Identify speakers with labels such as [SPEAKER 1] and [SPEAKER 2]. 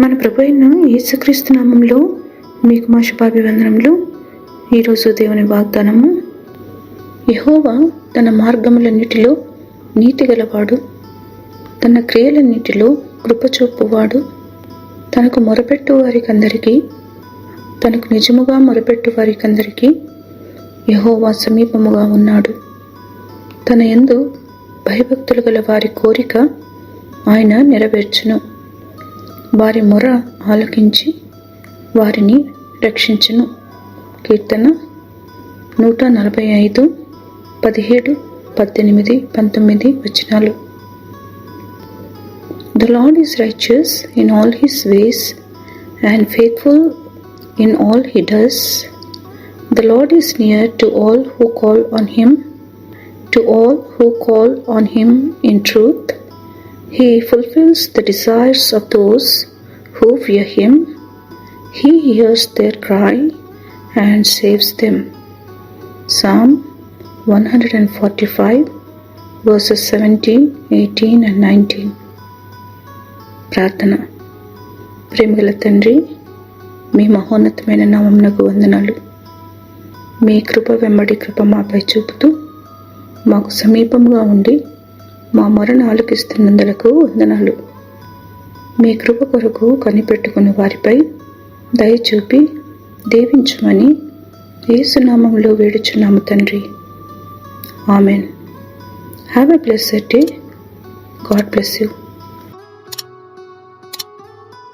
[SPEAKER 1] మన ప్రభు అయిన యేసుక్రీస్తు నామంలో మీకు మా శుభాభివందనములు. ఈరోజు దేవుని వాగ్దానము: యెహోవా తన మార్గములన్నిటిలో నీతి గలవాడు, తన క్రియలన్నిటిలో కృపచూపువాడు. తనకు మొరపెట్టు వారికందరికీ, తనకు నిజముగా మొరపెట్టు వారికందరికీ యెహోవా సమీపముగా ఉన్నాడు. తన యందు భయభక్తులు గల వారి కోరిక ఆయన నెరవేర్చును. వారి మొర ఆలకించి వారిని రక్షించును. కీర్తన 145, 17, 18, 19 వచనాలు. The Lord is righteous in all his ways and faithful in all he does. The Lord is near to all who call on him, to all who call on him in truth. He fulfills the desires of those who fear him. He hears their cry and saves them. Psalm 145 verses 17, 18 and 19. ప్రార్థన. ప్రేమగల తండ్రి, మీ మహోన్నతమైన నామమునకు వందనాలు. మీ కృప వెంబడి కృప మాపై చూపుతూ మాకు సమీపంగా ఉండి మా మొరను ఆలకిస్తున్నందులకు వందనాలు. మీ కృప కొరకు కనిపెట్టుకుని వారిపై దయ చూపి దీవించమని యేసు నామములో వేడుచున్నాము తండ్రి. Amen. Have a blessed day. God bless you.